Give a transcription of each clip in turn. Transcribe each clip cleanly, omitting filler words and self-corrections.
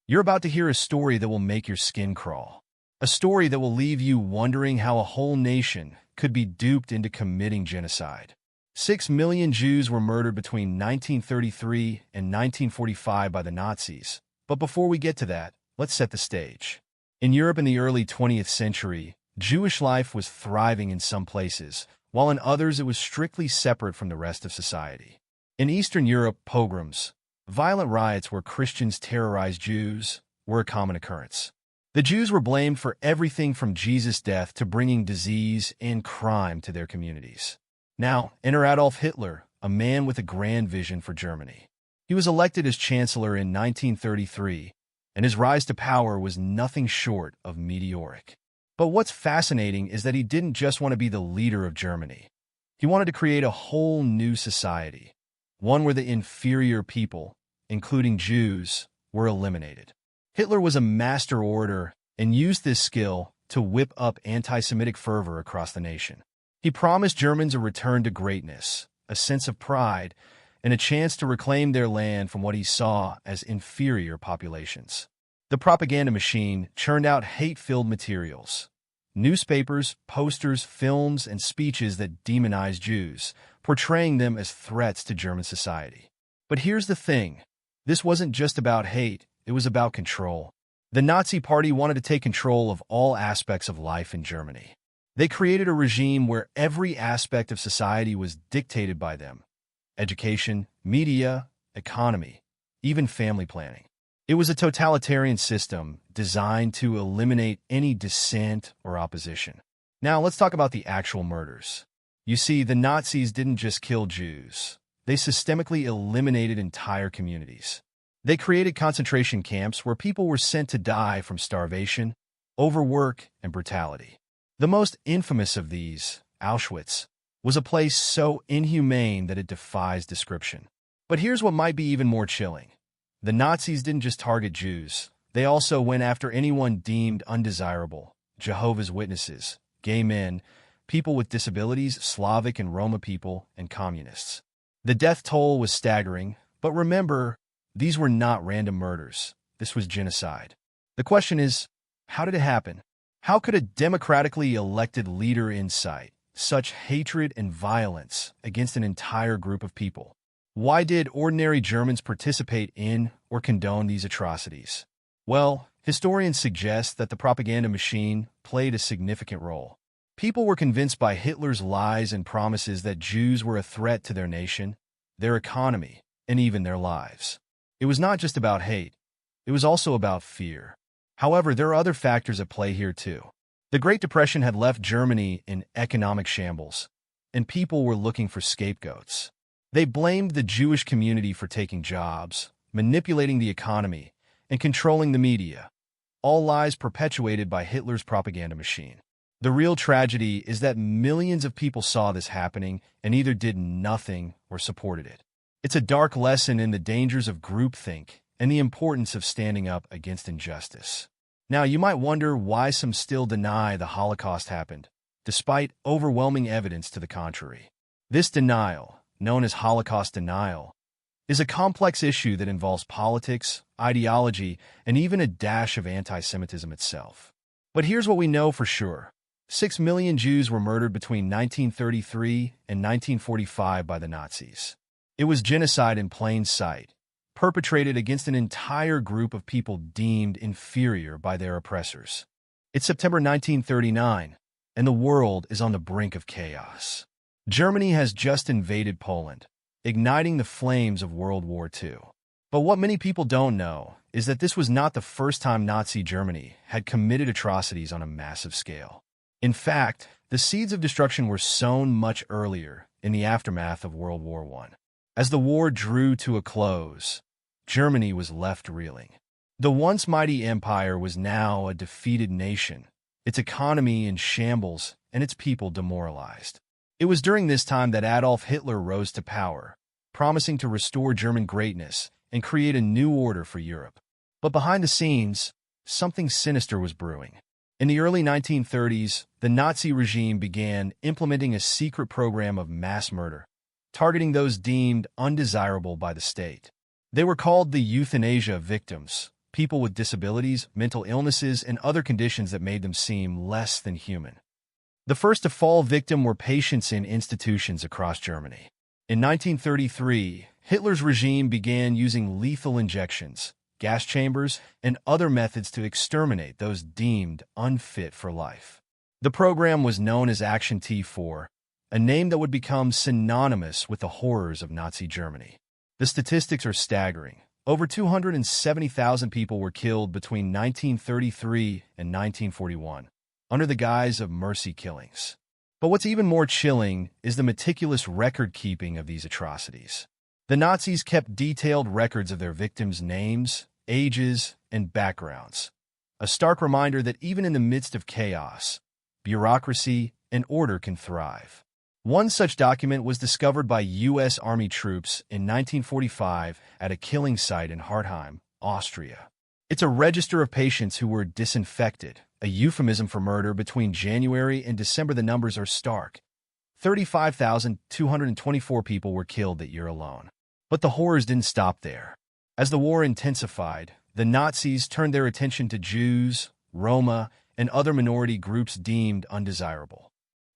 You're about to hear a story that will make your skin crawl. A story that will leave you wondering how a whole nation could be duped into committing genocide. 6 million Jews were murdered between 1933 and 1945 by the Nazis. But before we get to that, let's set the stage. In Europe in the early 20th century, Jewish life was thriving in some places, while in others it was strictly separate from the rest of society. In Eastern Europe, pogroms, violent riots where Christians terrorized Jews, were a common occurrence. The Jews were blamed for everything from Jesus' death to bringing disease and crime to their communities. Now, enter Adolf Hitler, a man with a grand vision for Germany. He was elected as chancellor in 1933, and his rise to power was nothing short of meteoric. But what's fascinating is that he didn't just want to be the leader of Germany. He wanted to create a whole new society, one where the inferior people, including Jews, were eliminated. Hitler was a master orator and used this skill to whip up anti-Semitic fervor across the nation. He promised Germans a return to greatness, a sense of pride, and a chance to reclaim their land from what he saw as inferior populations. The propaganda machine churned out hate-filled materials. Newspapers, posters, films, and speeches that demonized Jews, portraying them as threats to German society. But here's the thing. This wasn't just about hate, it was about control. The Nazi Party wanted to take control of all aspects of life in Germany. They created a regime where every aspect of society was dictated by them. Education, media, economy, even family planning. It was a totalitarian system designed to eliminate any dissent or opposition. Now let's talk about the actual murders. You see, the Nazis didn't just kill Jews. They systemically eliminated entire communities. They created concentration camps where people were sent to die from starvation, overwork, and brutality. The most infamous of these, Auschwitz, was a place so inhumane that it defies description. But here's what might be even more chilling. The Nazis didn't just target Jews. They also went after anyone deemed undesirable: Jehovah's Witnesses, gay men, people with disabilities, Slavic and Roma people, and communists. The death toll was staggering, but remember, these were not random murders. This was genocide. The question is, how did it happen? How could a democratically elected leader incite such hatred and violence against an entire group of people? Why did ordinary Germans participate in or condone these atrocities? Well, historians suggest that the propaganda machine played a significant role. People were convinced by Hitler's lies and promises that Jews were a threat to their nation, their economy, and even their lives. It was not just about hate. It was also about fear. However, there are other factors at play here too. The Great Depression had left Germany in economic shambles, and people were looking for scapegoats. They blamed the Jewish community for taking jobs, manipulating the economy, and controlling the media, all lies perpetuated by Hitler's propaganda machine. The real tragedy is that millions of people saw this happening and either did nothing or supported it. It's a dark lesson in the dangers of groupthink and the importance of standing up against injustice. Now, you might wonder why some still deny the Holocaust happened, despite overwhelming evidence to the contrary. This denial, known as Holocaust denial, is a complex issue that involves politics, ideology, and even a dash of anti-Semitism itself. But here's what we know for sure. 6 million Jews were murdered between 1933 and 1945 by the Nazis. It was genocide in plain sight, perpetrated against an entire group of people deemed inferior by their oppressors. It's September 1939, and the world is on the brink of chaos. Germany has just invaded Poland, igniting the flames of World War II. But what many people don't know is that this was not the first time Nazi Germany had committed atrocities on a massive scale. In fact, the seeds of destruction were sown much earlier in the aftermath of World War I. As the war drew to a close, Germany was left reeling. The once mighty empire was now a defeated nation, its economy in shambles and its people demoralized. It was during this time that Adolf Hitler rose to power, promising to restore German greatness and create a new order for Europe. But behind the scenes, something sinister was brewing. In the early 1930s, the Nazi regime began implementing a secret program of mass murder, targeting those deemed undesirable by the state. They were called the euthanasia victims, people with disabilities, mental illnesses, and other conditions that made them seem less than human. The first to fall victim were patients in institutions across Germany. In 1933, Hitler's regime began using lethal injections, gas chambers, and other methods to exterminate those deemed unfit for life. The program was known as Action T4, a name that would become synonymous with the horrors of Nazi Germany. The statistics are staggering. Over 270,000 people were killed between 1933 and 1941, under the guise of mercy killings. But what's even more chilling is the meticulous record-keeping of these atrocities. The Nazis kept detailed records of their victims' names, ages, and backgrounds, a stark reminder that even in the midst of chaos, bureaucracy and order can thrive. One such document was discovered by U.S. Army troops in 1945 at a killing site in Hartheim, Austria. It's a register of patients who were disinfected, a euphemism for murder. Between January and December, the numbers are stark. 35,224 people were killed that year alone. But the horrors didn't stop there. As the war intensified, the Nazis turned their attention to Jews, Roma, and other minority groups deemed undesirable.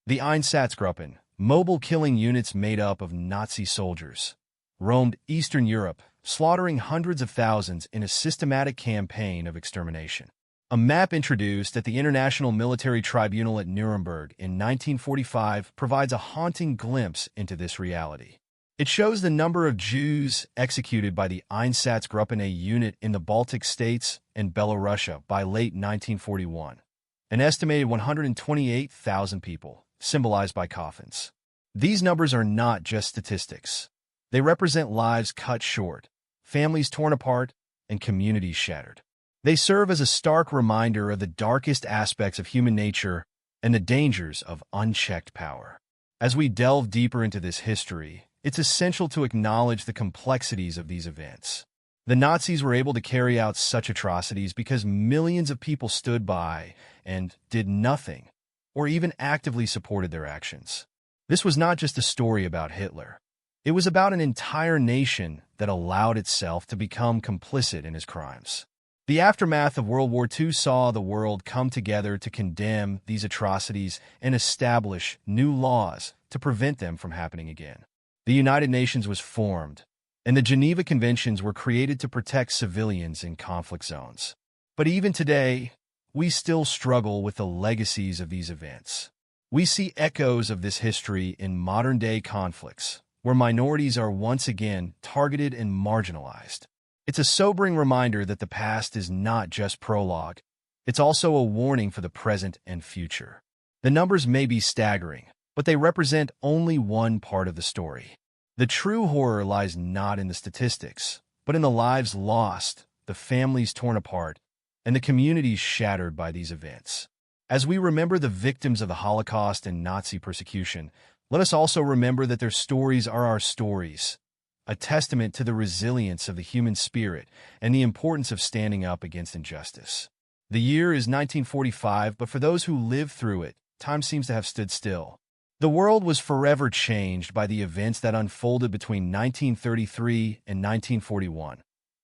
The Einsatzgruppen, mobile killing units made up of Nazi soldiers, roamed Eastern Europe, slaughtering hundreds of thousands in a systematic campaign of extermination. A map introduced at the International Military Tribunal at Nuremberg in 1945 provides a haunting glimpse into this reality. It shows the number of Jews executed by the Einsatzgruppen, a unit in the Baltic states and Belarusia by late 1941. An estimated 128,000 people, symbolized by coffins. These numbers are not just statistics. They represent lives cut short, families torn apart, and communities shattered. They serve as a stark reminder of the darkest aspects of human nature and the dangers of unchecked power. As we delve deeper into this history, it's essential to acknowledge the complexities of these events. The Nazis were able to carry out such atrocities because millions of people stood by and did nothing, or even actively supported their actions. This was not just a story about Hitler. It was about an entire nation that allowed itself to become complicit in his crimes. The aftermath of World War II saw the world come together to condemn these atrocities and establish new laws to prevent them from happening again. The United Nations was formed, and the Geneva Conventions were created to protect civilians in conflict zones. But even today, we still struggle with the legacies of these events. We see echoes of this history in modern-day conflicts, where minorities are once again targeted and marginalized. It's a sobering reminder that the past is not just prologue. It's also a warning for the present and future. The numbers may be staggering, but they represent only one part of the story. The true horror lies not in the statistics, but in the lives lost, the families torn apart, and the communities shattered by these events. As we remember the victims of the Holocaust and Nazi persecution, let us also remember that their stories are our stories, a testament to the resilience of the human spirit and the importance of standing up against injustice. The year is 1945, but for those who lived through it, time seems to have stood still. The world was forever changed by the events that unfolded between 1933 and 1941,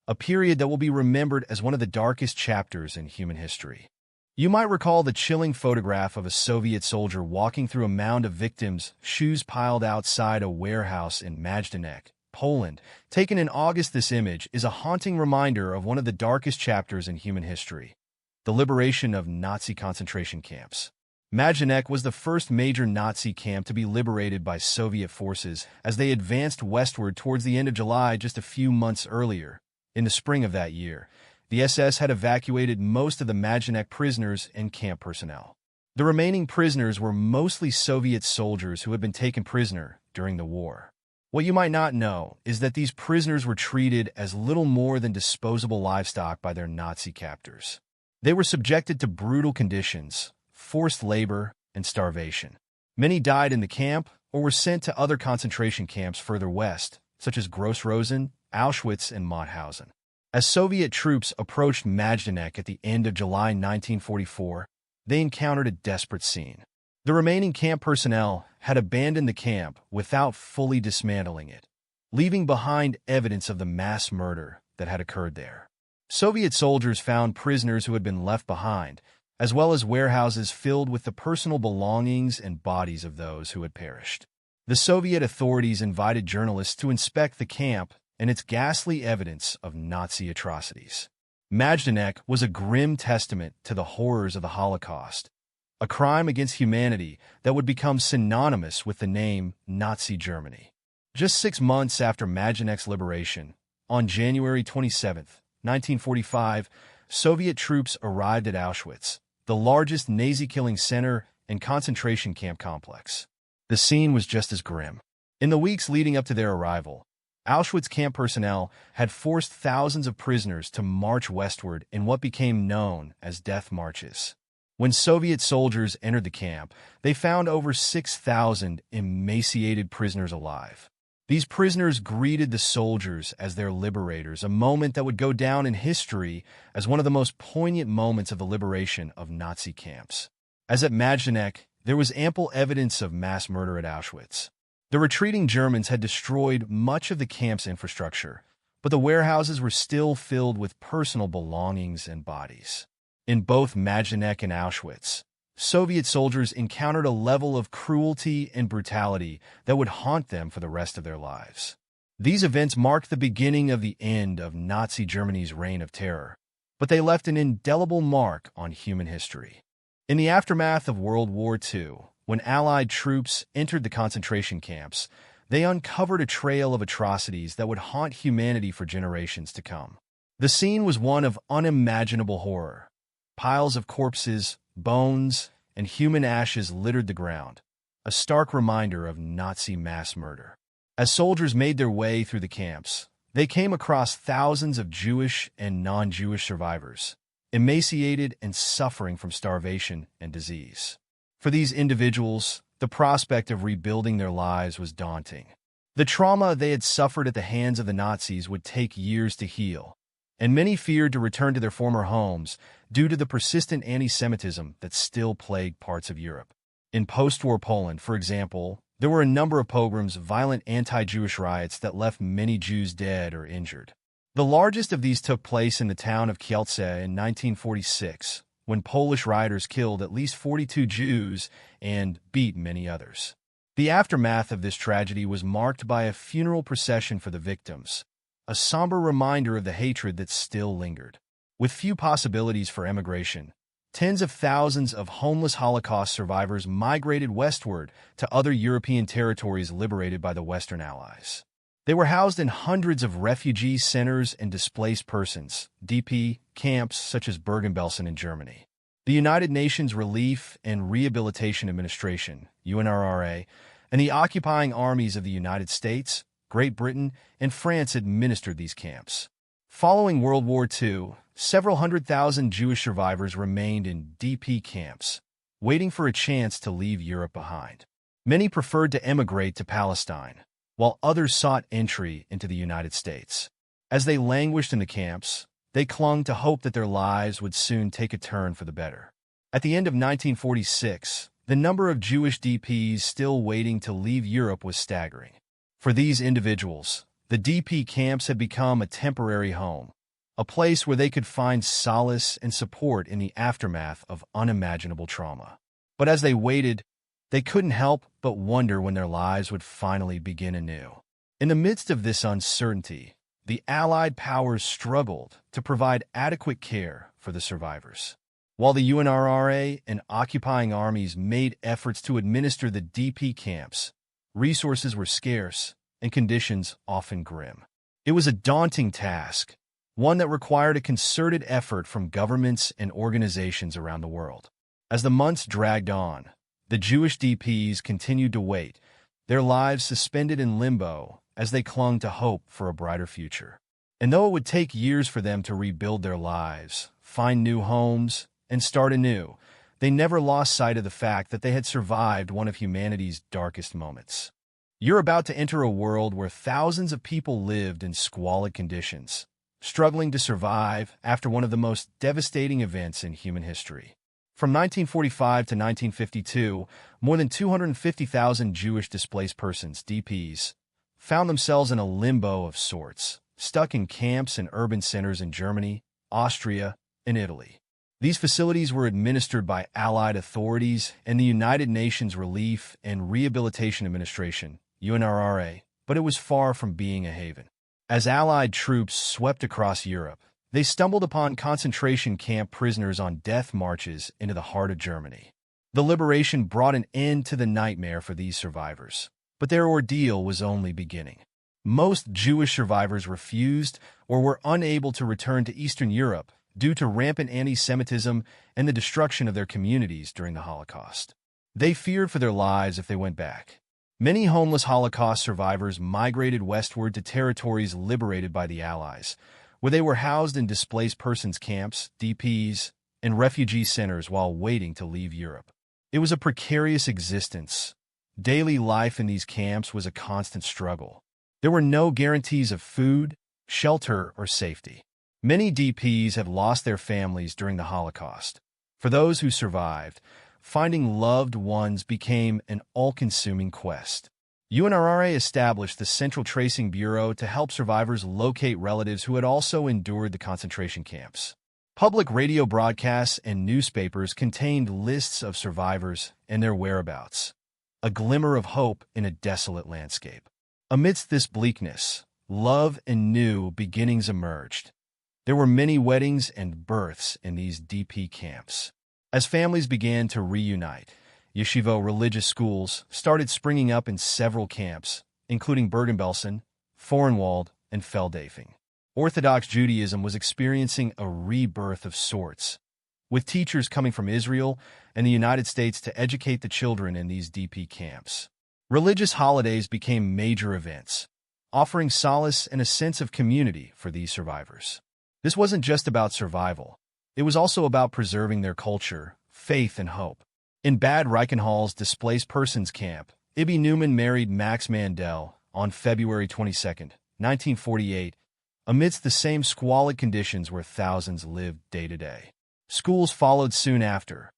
a period that will be remembered as one of the darkest chapters in human history. You might recall the chilling photograph of a Soviet soldier walking through a mound of victims, shoes piled outside a warehouse in Majdanek, Poland. Taken in August, this image is a haunting reminder of one of the darkest chapters in human history, the liberation of Nazi concentration camps. Majdanek was the first major Nazi camp to be liberated by Soviet forces as they advanced westward towards the end of July just a few months earlier. In the spring of that year, the SS had evacuated most of the Majdanek prisoners and camp personnel. The remaining prisoners were mostly Soviet soldiers who had been taken prisoner during the war. What you might not know is that these prisoners were treated as little more than disposable livestock by their Nazi captors. They were subjected to brutal conditions, forced labor, and starvation. Many died in the camp or were sent to other concentration camps further west, such as Gross-Rosen, Auschwitz, and Mauthausen. As Soviet troops approached Majdanek at the end of July 1944, they encountered a desperate scene. The remaining camp personnel had abandoned the camp without fully dismantling it, leaving behind evidence of the mass murder that had occurred there. Soviet soldiers found prisoners who had been left behind, as well as warehouses filled with the personal belongings and bodies of those who had perished. The Soviet authorities invited journalists to inspect the camp and its ghastly evidence of Nazi atrocities. Majdanek was a grim testament to the horrors of the Holocaust, a crime against humanity that would become synonymous with the name Nazi Germany. Just 6 months after Majdanek's liberation, on January 27, 1945, Soviet troops arrived at Auschwitz, the largest Nazi-killing center and concentration camp complex. The scene was just as grim. In the weeks leading up to their arrival, Auschwitz camp personnel had forced thousands of prisoners to march westward in what became known as death marches. When Soviet soldiers entered the camp, they found over 6,000 emaciated prisoners alive. These prisoners greeted the soldiers as their liberators, a moment that would go down in history as one of the most poignant moments of the liberation of Nazi camps. As at Majdanek, there was ample evidence of mass murder at Auschwitz. The retreating Germans had destroyed much of the camp's infrastructure, but the warehouses were still filled with personal belongings and bodies. In both Majdanek and Auschwitz, Soviet soldiers encountered a level of cruelty and brutality that would haunt them for the rest of their lives. These events marked the beginning of the end of Nazi Germany's reign of terror, but they left an indelible mark on human history. In the aftermath of World War II, when Allied troops entered the concentration camps, they uncovered a trail of atrocities that would haunt humanity for generations to come. The scene was one of unimaginable horror. Piles of corpses, bones, and human ashes littered the ground, a stark reminder of Nazi mass murder. As soldiers made their way through the camps, they came across thousands of Jewish and non-Jewish survivors, emaciated and suffering from starvation and disease. For these individuals, the prospect of rebuilding their lives was daunting. The trauma they had suffered at the hands of the Nazis would take years to heal, and many feared to return to their former homes due to the persistent anti-Semitism that still plagued parts of Europe. In post-war Poland, for example, there were a number of pogroms, violent anti-Jewish riots that left many Jews dead or injured. The largest of these took place in the town of Kielce in 1946, when Polish rioters killed at least 42 Jews and beat many others. The aftermath of this tragedy was marked by a funeral procession for the victims, a somber reminder of the hatred that still lingered. With few possibilities for emigration, tens of thousands of homeless Holocaust survivors migrated westward to other European territories liberated by the Western Allies. They were housed in hundreds of refugee centers and displaced persons (DP) camps such as Bergen-Belsen in Germany. The United Nations Relief and Rehabilitation Administration (UNRRA) and the occupying armies of the United States, Great Britain, and France administered these camps. Following World War II, several 100,000 Jewish survivors remained in DP camps, waiting for a chance to leave Europe behind. Many preferred to emigrate to Palestine, while others sought entry into the United States. As they languished in the camps, they clung to hope that their lives would soon take a turn for the better. At the end of 1946, the number of Jewish DPs still waiting to leave Europe was staggering. For these individuals, the DP camps had become a temporary home, a place where they could find solace and support in the aftermath of unimaginable trauma. But as they waited, they couldn't help but wonder when their lives would finally begin anew. In the midst of this uncertainty, the Allied powers struggled to provide adequate care for the survivors. While the UNRRA and occupying armies made efforts to administer the DP camps, resources were scarce and conditions often grim. It was a daunting task, one that required a concerted effort from governments and organizations around the world. As the months dragged on, the Jewish DPs continued to wait, their lives suspended in limbo as they clung to hope for a brighter future. And though it would take years for them to rebuild their lives, find new homes, and start anew, they never lost sight of the fact that they had survived one of humanity's darkest moments. You're about to enter a world where thousands of people lived in squalid conditions, struggling to survive after one of the most devastating events in human history. From 1945 to 1952, more than 250,000 Jewish displaced persons, DPs, found themselves in a limbo of sorts, stuck in camps and urban centers in Germany, Austria, and Italy. These facilities were administered by Allied authorities and the United Nations Relief and Rehabilitation Administration, UNRRA, but it was far from being a haven. As Allied troops swept across Europe, they stumbled upon concentration camp prisoners on death marches into the heart of Germany. The liberation brought an end to the nightmare for these survivors, but their ordeal was only beginning. Most Jewish survivors refused or were unable to return to Eastern Europe due to rampant anti-Semitism and the destruction of their communities during the Holocaust. They feared for their lives if they went back. Many homeless Holocaust survivors migrated westward to territories liberated by the Allies, where they were housed in displaced persons camps, DPs, and refugee centers while waiting to leave Europe. It was a precarious existence. Daily life in these camps was a constant struggle. There were no guarantees of food, shelter, or safety. Many DPs have lost their families during the Holocaust. For those who survived, finding loved ones became an all-consuming quest. UNRRA established the Central Tracing Bureau to help survivors locate relatives who had also endured the concentration camps. Public radio broadcasts and newspapers contained lists of survivors and their whereabouts, a glimmer of hope in a desolate landscape. Amidst this bleakness, love and new beginnings emerged. There were many weddings and births in these DP camps. As families began to reunite, yeshiva religious schools started springing up in several camps, including Bergen-Belsen, Forenwald, and Feldafing. Orthodox Judaism was experiencing a rebirth of sorts, with teachers coming from Israel and the United States to educate the children in these DP camps. Religious holidays became major events, offering solace and a sense of community for these survivors. This wasn't just about survival. It was also about preserving their culture, faith, and hope. In Bad Reichenhall's displaced persons camp, Ibby Newman married Max Mandel on February 22, 1948, amidst the same squalid conditions where thousands lived day to day. Schools followed soon after.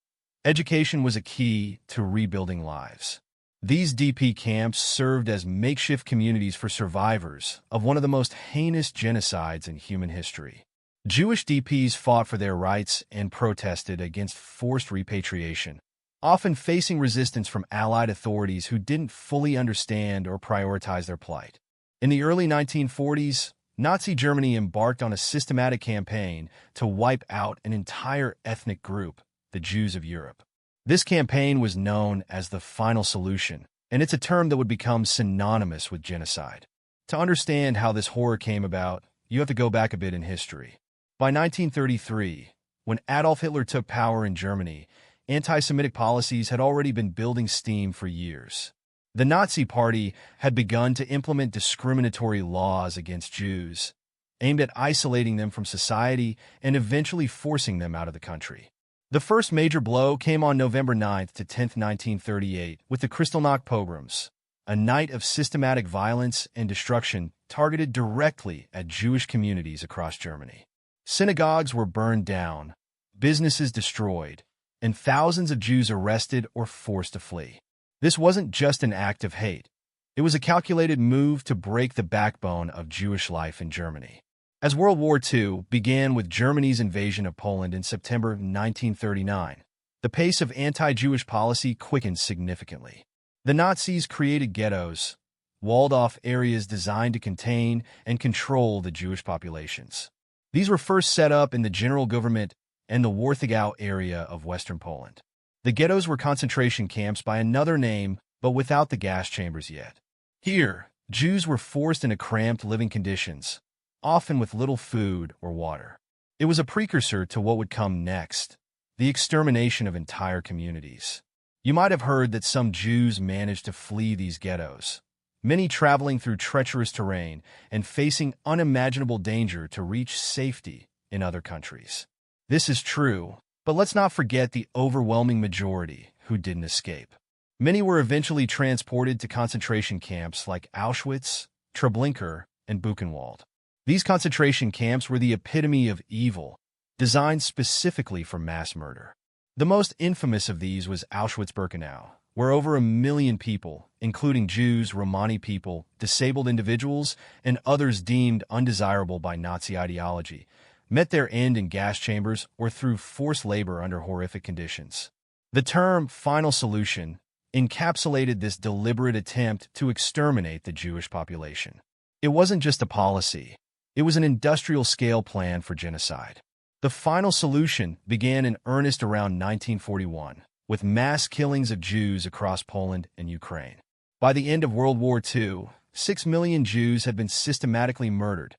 Education was a key to rebuilding lives. These DP camps served as makeshift communities for survivors of one of the most heinous genocides in human history. Jewish DPs fought for their rights and protested against forced repatriation, often facing resistance from Allied authorities who didn't fully understand or prioritize their plight. In the early 1940s, Nazi Germany embarked on a systematic campaign to wipe out an entire ethnic group, the Jews of Europe. This campaign was known as the Final Solution, and it's a term that would become synonymous with genocide. To understand how this horror came about, you have to go back a bit in history. By 1933, when Adolf Hitler took power in Germany, anti-Semitic policies had already been building steam for years. The Nazi Party had begun to implement discriminatory laws against Jews, aimed at isolating them from society and eventually forcing them out of the country. The first major blow came on November 9th to 10th, 1938, with the Kristallnacht pogroms, a night of systematic violence and destruction targeted directly at Jewish communities across Germany. Synagogues were burned down, businesses destroyed, and thousands of Jews arrested or forced to flee. This wasn't just an act of hate. It was a calculated move to break the backbone of Jewish life in Germany. As World War II began with Germany's invasion of Poland in September 1939, the pace of anti-Jewish policy quickened significantly. The Nazis created ghettos, walled-off areas designed to contain and control the Jewish populations. These were first set up in the General Government and the Warthegau area of Western Poland. The ghettos were concentration camps by another name, but without the gas chambers yet. Here, Jews were forced into cramped living conditions, often with little food or water. It was a precursor to what would come next, the extermination of entire communities. You might have heard that some Jews managed to flee these ghettos, many traveling through treacherous terrain and facing unimaginable danger to reach safety in other countries. This is true, but let's not forget the overwhelming majority who didn't escape. Many were eventually transported to concentration camps like Auschwitz, Treblinka, and Buchenwald. These concentration camps were the epitome of evil, designed specifically for mass murder. The most infamous of these was Auschwitz-Birkenau, where over 1 million people, including Jews, Romani people, disabled individuals, and others deemed undesirable by Nazi ideology, met their end in gas chambers or through forced labor under horrific conditions. The term final solution encapsulated this deliberate attempt to exterminate the Jewish population. It wasn't just a policy. It was an industrial-scale plan for genocide. The final solution began in earnest around 1941, with mass killings of Jews across Poland and Ukraine. By the end of World War II, 6 million Jews had been systematically murdered,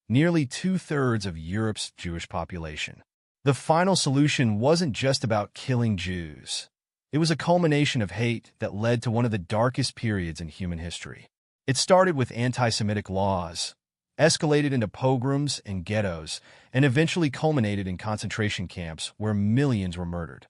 nearly two-thirds of Europe's Jewish population. The final solution wasn't just about killing Jews. It was a culmination of hate that led to one of the darkest periods in human history. It started with anti-Semitic laws, escalated into pogroms and ghettos, and eventually culminated in concentration camps where millions were murdered.